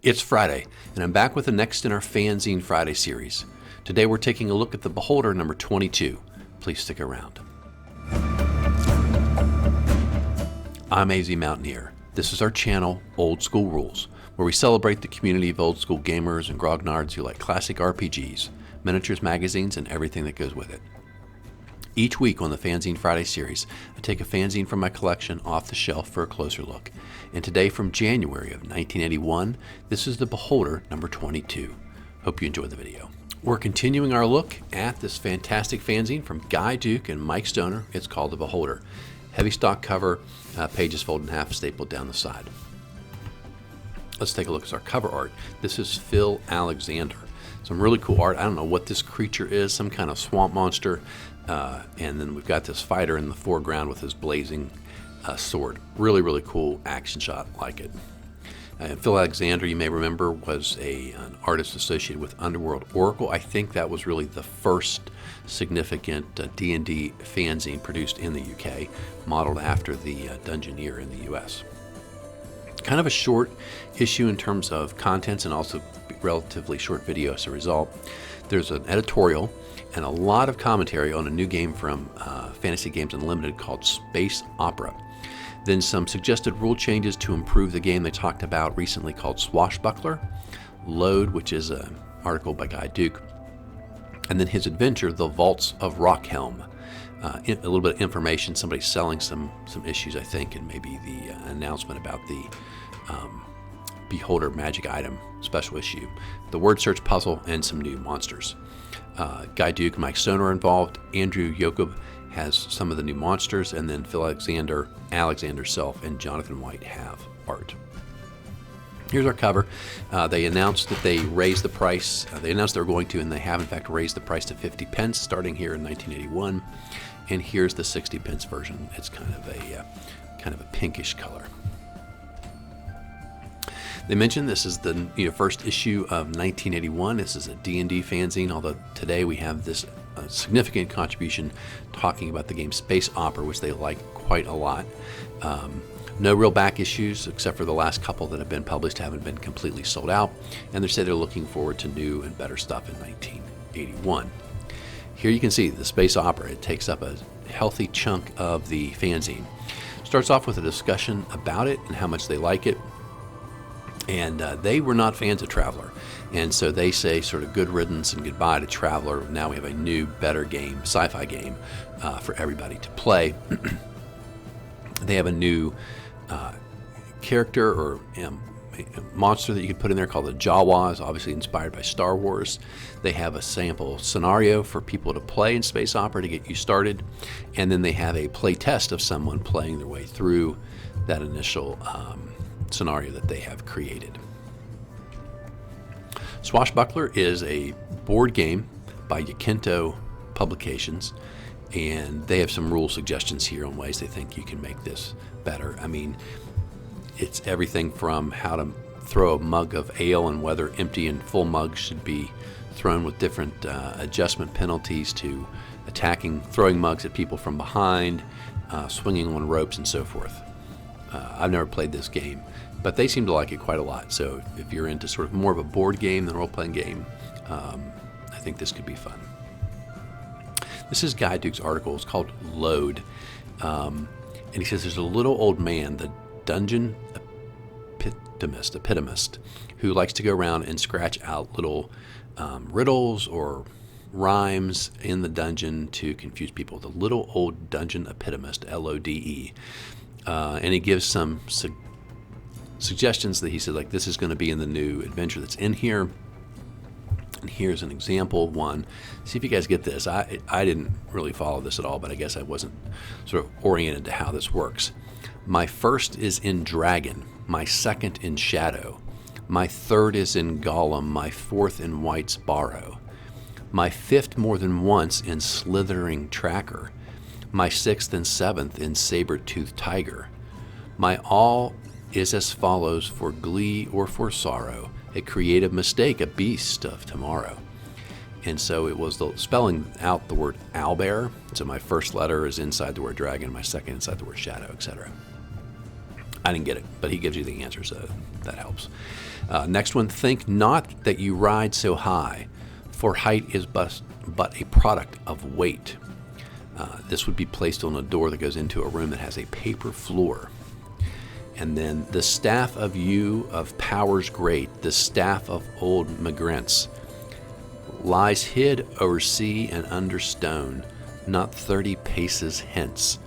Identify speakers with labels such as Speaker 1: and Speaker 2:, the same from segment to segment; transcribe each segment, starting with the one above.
Speaker 1: It's Friday, and I'm back with the next in our Fanzine Friday series. Today we're taking a look at the Beholder number 22. Please stick around. I'm AZ Mountaineer. This is our channel, Old School Rules, where we celebrate the community of old school gamers and grognards who like classic RPGs, miniatures, magazines, and everything that goes with it. Each week on the Fanzine Friday series, I take a fanzine from my collection off the shelf for a closer look. And today from January of 1981, this is the Beholder number 22. Hope you enjoy the video. We're continuing our look at this fantastic fanzine from Guy Duke and Mike Stoner. It's called the Beholder. Heavy stock cover, pages folded in half, stapled down the side. Let's take a look at our cover art. This is Phil Alexander. Some really cool art. I don't know what this creature is, some kind of swamp monster. And then we've got this fighter in the foreground with his blazing sword. Really, really cool action shot, like it. Phil Alexander, you may remember, was an artist associated with Underworld Oracle. I think that was really the first significant D&D fanzine produced in the UK, modeled after the Dungeoneer in the US. Kind of a short issue in terms of contents and also relatively short video as a result. There's an editorial and a lot of commentary on a new game from Fantasy Games Unlimited called Space Opera. Then some suggested rule changes to improve the game they talked about recently called Swashbuckler, Load, which is an article by Guy Duke, and then his adventure, The Vaults of Rockhelm. A little bit of information, somebody selling some issues, I think, and maybe the announcement about the Beholder magic item special issue, the word search puzzle, and some new monsters. Guy Duke and Mike Stoner are involved. Andres Yacoub has some of the new monsters, and then Phil Alexander, Alexander Self, and Jonathan White have art. Here's our cover. They announced that they raised the price. They announced they were going to, and they have in fact raised the price to 50 pence starting here in 1981. And here's the 60 pence version. It's kind of a pinkish color. They mentioned this is the first issue of 1981. This is a D&D fanzine, although today we have this significant contribution talking about the game Space Opera, which they like quite a lot. No real back issues, except for the last couple that have been published haven't been completely sold out, and they say they're looking forward to new and better stuff in 1981. Here you can see the Space Opera. It takes up a healthy chunk of the fanzine. Starts off with a discussion about it and how much they like it. And they were not fans of Traveller. And so they say sort of good riddance and goodbye to Traveller. Now we have a new, better game, sci-fi game for everybody to play. They have a new character or monster that you could put in there called the Jawas, obviously inspired by Star Wars. They have a sample scenario for people to play in Space Opera to get you started. And then they have a play test of someone playing their way through that initial scenario that they have created. Swashbuckler is a board game by Yakinto Publications, and they have some rule suggestions here on ways they think you can make this better. I mean, it's everything from how to throw a mug of ale and whether empty and full mugs should be thrown with different adjustment penalties to throwing mugs at people from behind, swinging on ropes, and so forth. I've never played this game, but they seem to like it quite a lot. So if you're into sort of more of a board game than a role-playing game, I think this could be fun. This is Guy Duke's article. It's called Load. And he says there's a little old man, the dungeon epitomist, who likes to go around and scratch out little riddles or rhymes in the dungeon to confuse people. The little old dungeon epitomist, L-O-D-E. And he gives some suggestions that he said, like, this is going to be in the new adventure that's in here. And here's an example of one. See if you guys get this. I didn't really follow this at all, but I guess I wasn't sort of oriented to how this works. My first is in Dragon. My second in Shadow. My third is in Gollum. My fourth in White's Barrow. My fifth more than once in Slithering Tracker. My sixth and seventh in Saber-Toothed Tiger. My all is as follows for glee or for sorrow, a creative mistake, a beast of tomorrow. And so it was spelling out the word owlbear. So my first letter is inside the word dragon, my second inside the word shadow, etc. I didn't get it, but he gives you the answer, so that helps. Next one, think not that you ride so high, for height is but a product of weight. This would be placed on a door that goes into a room that has a paper floor. And then the staff of you of powers great, the staff of old migrants, lies hid over sea and under stone, not 30 paces hence.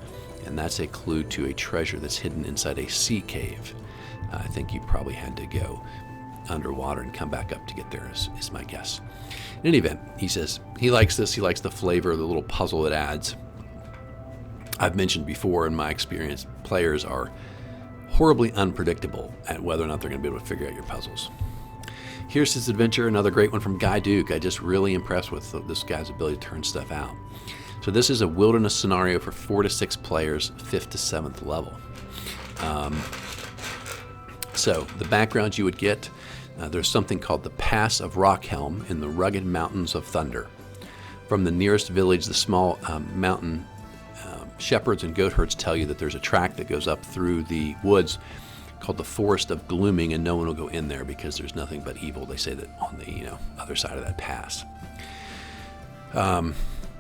Speaker 1: And that's a clue to a treasure that's hidden inside a sea cave. I think you probably had to go underwater and come back up to get there, is my guess. In any event, he says he likes this. He likes the flavor, the little puzzle it adds. I've mentioned before in my experience, players are horribly unpredictable at whether or not they're going to be able to figure out your puzzles. Here's his adventure, another great one from Guy Duke. I just really impressed with this guy's ability to turn stuff out. So this is a wilderness scenario for 4 to 6 players, 5th to 7th level. So the background you would get, there's something called the Pass of Rockhelm in the rugged mountains of Thunder. From the nearest village, the small mountain shepherds and goat herds tell you that there's a track that goes up through the woods called the Forest of Glooming, and no one will go in there because there's nothing but evil. They say that on the other side of that pass.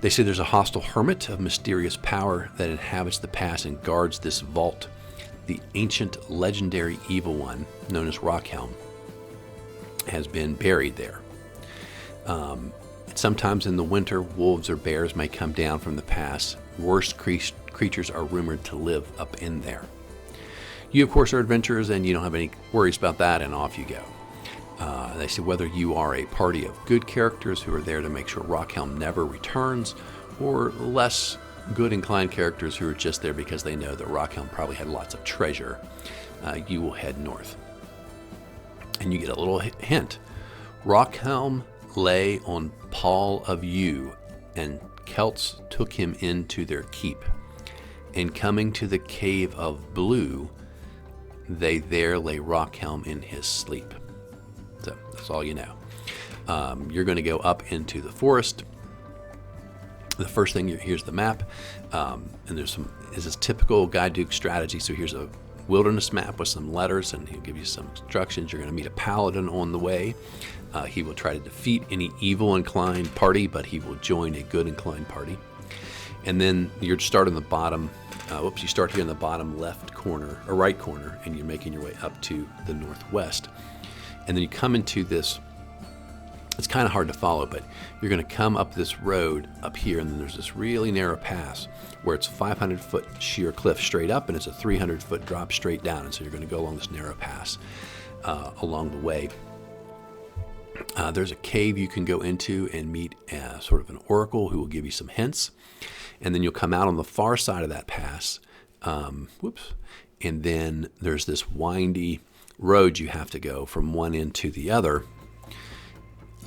Speaker 1: They say there's a hostile hermit of mysterious power that inhabits the pass and guards this vault. The ancient legendary evil one, known as Rockhelm, has been buried there. Sometimes in the winter, wolves or bears may come down from the pass. Worst creatures are rumored to live up in there. You, of course, are adventurers, and you don't have any worries about that, and off you go. They say whether you are a party of good characters who are there to make sure Rockhelm never returns, or less good inclined characters who are just there because they know that Rockhelm probably had lots of treasure, you will head north. And you get a little hint. Rockhelm lay on Paul of Yew, and Celts took him into their keep. And coming to the cave of Blue, they there lay Rockhelm in his sleep. So that's all you know. You're going to go up into the forest. The first thing, here's the map, and there's this typical Guy Duke strategy. So here's a wilderness map with some letters, and he'll give you some instructions. You're going to meet a paladin on the way. He will try to defeat any evil inclined party, but he will join a good inclined party. And then you start in the bottom. You start here in the bottom left corner or right corner, and you're making your way up to the northwest. And then you come into this. It's kind of hard to follow, but you're going to come up this road up here, and then there's this really narrow pass where it's 500-foot sheer cliff straight up, and it's a 300-foot drop straight down. And so you're going to go along this narrow pass along the way. There's a cave you can go into and meet sort of an oracle who will give you some hints. And then you'll come out on the far side of that pass. And then there's this windy road you have to go from one end to the other.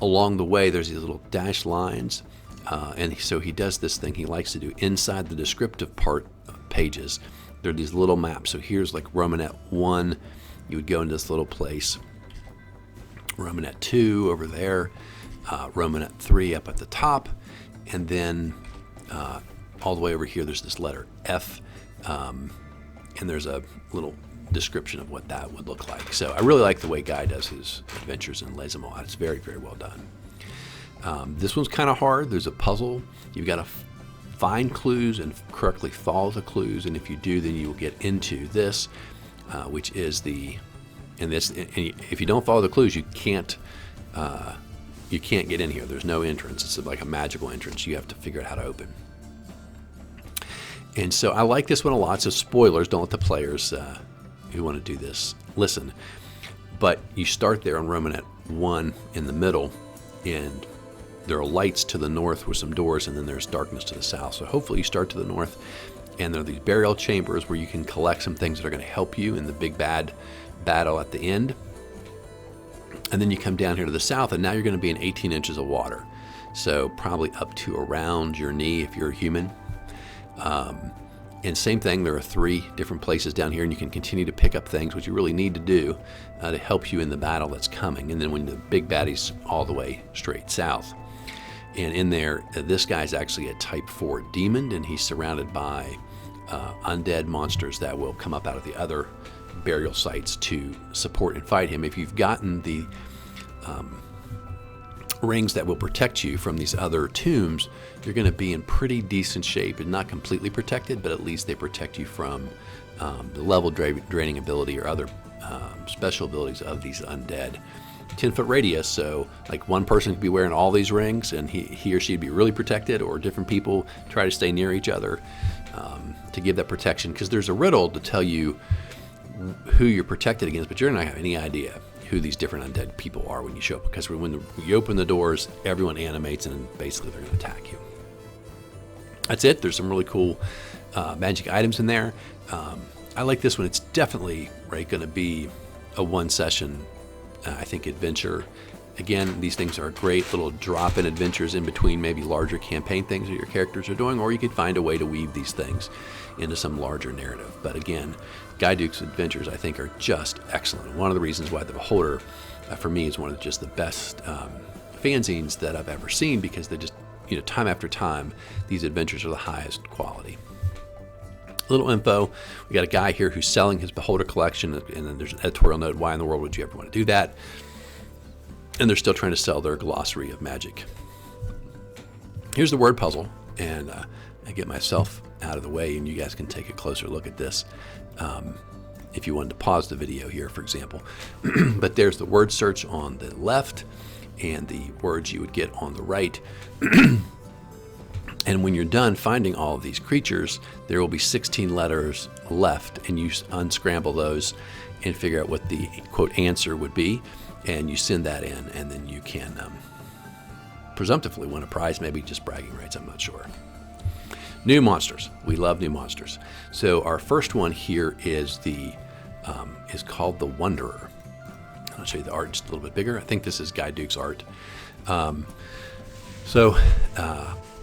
Speaker 1: Along the way, there's these little dashed lines. And so he does this thing he likes to do inside the descriptive part of pages. There are these little maps. So here's like Romanet 1. You would go into this little place. Romanet 2 over there. Romanet 3 up at the top. And then all the way over here, there's this letter F. And there's a little description of what that would look like. So I really like the way Guy does his adventures and lays them all out. It's very, very well done. This one's kind of hard. There's a puzzle. You've got to find clues and correctly follow the clues. And if you do, then you will get into this, which is the... And if you don't follow the clues, you can't get in here. There's no entrance. It's like a magical entrance. You have to figure out how to open. And so I like this one a lot. So spoilers, don't let the players who want to do this listen. But you start there on Romanet 1 in the middle, and there are lights to the north with some doors, and then there's darkness to the south. So hopefully you start to the north, and there are these burial chambers where you can collect some things that are going to help you in the big bad battle at the end. And then you come down here to the south, and now you're going to be in 18 inches of water. So probably up to around your knee if you're a human. And same thing, there are 3 different places down here, and you can continue to pick up things, which you really need to do to help you in the battle that's coming. And then when the big baddie's all the way straight south. And in there, this guy's actually a type 4 demon, and he's surrounded by undead monsters that will come up out of the other burial sites to support and fight him. If you've gotten the rings that will protect you from these other tombs, you're going to be in pretty decent shape, and not completely protected, but at least they protect you from the level draining ability or other special abilities of these undead. 10-foot radius, so like one person could be wearing all these rings and he or she'd be really protected, or different people try to stay near each other to give that protection, because there's a riddle to tell you who you're protected against, but you're not going to have any idea who these different undead people are when you show up, because when you open the doors, everyone animates and basically they're going to attack you. That's it. There's some really cool magic items in there. I like this one. It's definitely going to be a one session I think adventure. Again, these things are great little drop-in adventures in between maybe larger campaign things that your characters are doing, or you could find a way to weave these things into some larger narrative. But again, Guy Duke's adventures I think are just excellent. One of the reasons why the Beholder for me is one of just the best fanzines that I've ever seen, because they just, time after time, these adventures are the highest quality. Little info, we got a guy here who's selling his Beholder collection, and then there's an editorial note, why in the world would you ever want to do that? And they're still trying to sell their glossary of magic. Here's the word puzzle, and I get myself out of the way and you guys can take a closer look at this if you wanted to pause the video here, for example. But there's the word search on the left and the words you would get on the right. And when you're done finding all of these creatures, there will be 16 letters left, and you unscramble those and figure out what the quote answer would be, and you send that in, and then you can presumptively win a prize, maybe just bragging rights, I'm not sure. New monsters. We love new monsters. So our first one here is is called the Wanderer. I'll show you the art just a little bit bigger. I think this is Guy Duke's art.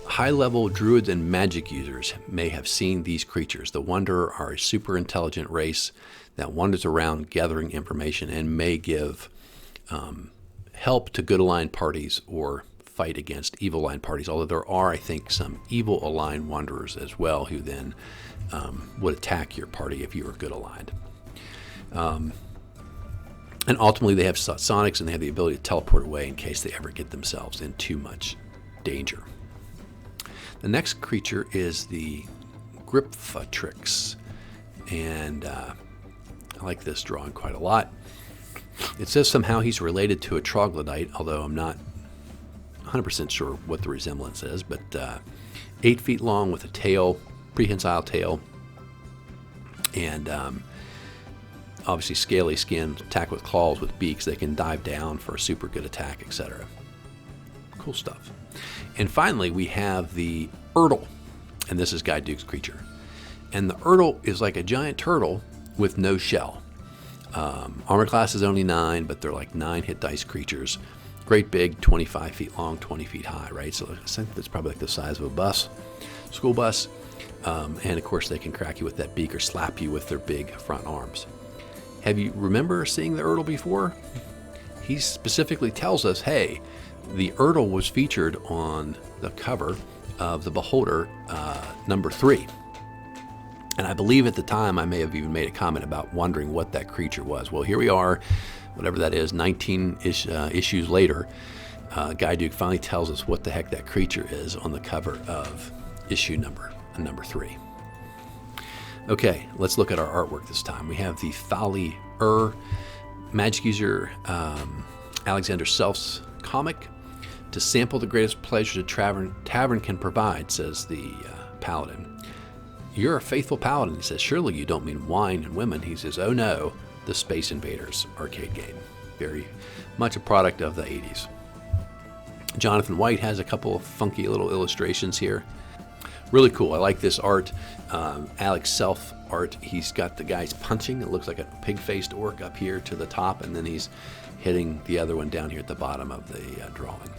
Speaker 1: High-level druids and magic users may have seen these creatures. The Wanderer are a super intelligent race that wanders around gathering information and may give help to good aligned parties or fight against evil aligned parties, although there are, I think, some evil aligned wanderers as well who then would attack your party if you were good aligned. And ultimately they have sonics, and they have the ability to teleport away in case they ever get themselves in too much danger. The next creature is the Gripfatrix, and I like this drawing quite a lot. It says somehow he's related to a troglodyte, although I'm not 100% sure what the resemblance is, but 8 feet long with a tail, prehensile tail, and obviously scaly skin, attack with claws with beaks. They can dive down for a super good attack, etc. Cool stuff. And finally, we have the Erdle, and this is Guy Duke's creature. And the Erdle is like a giant turtle with no shell. Armor class is only 9, but they're like 9 hit dice creatures. Great big, 25 feet long, 20 feet high, right? So I think that's probably like the size of a bus, school bus. And of course, they can crack you with that beak or slap you with their big front arms. Have you remember seeing the Erdle before? He specifically tells us, hey, the Erdle was featured on the cover of the Beholder number 3. And I believe at the time I may have even made a comment about wondering what that creature was. Well, here we are, whatever that is, 19-ish issues later. Guy Duke finally tells us what the heck that creature is on the cover of issue number 3. Okay, let's look at our artwork this time. We have the Thali magic user Alexander Self's comic. To sample the greatest pleasure the tavern can provide, says the paladin. You're a faithful paladin, he says. Surely you don't mean wine and women. He says, oh no, the Space Invaders arcade game. Very much a product of the 80s. Jonathan White has a couple of funky little illustrations here. Really cool. I like this art. Alex Self art. He's got the guys punching. It looks like a pig-faced orc up here to the top, and then he's hitting the other one down here at the bottom of the drawing.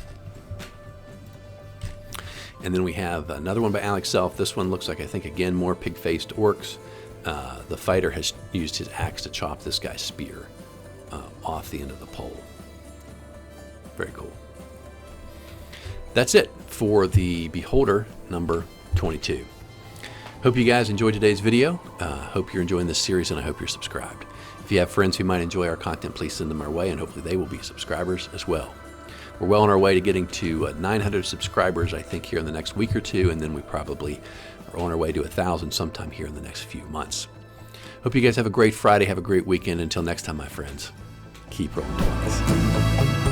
Speaker 1: And then we have another one by Alex Self. This one looks like, I think, again, more pig-faced orcs. The fighter has used his axe to chop this guy's spear off the end of the pole. Very cool. That's it for the Beholder number 22. Hope you guys enjoyed today's video. Hope you're enjoying this series, and I hope you're subscribed. If you have friends who might enjoy our content, please send them our way, and hopefully they will be subscribers as well. We're well on our way to getting to 900 subscribers, I think, here in the next week or two, and then we probably are on our way to 1,000 sometime here in the next few months. Hope you guys have a great Friday, have a great weekend. Until next time, my friends, keep rolling 20s.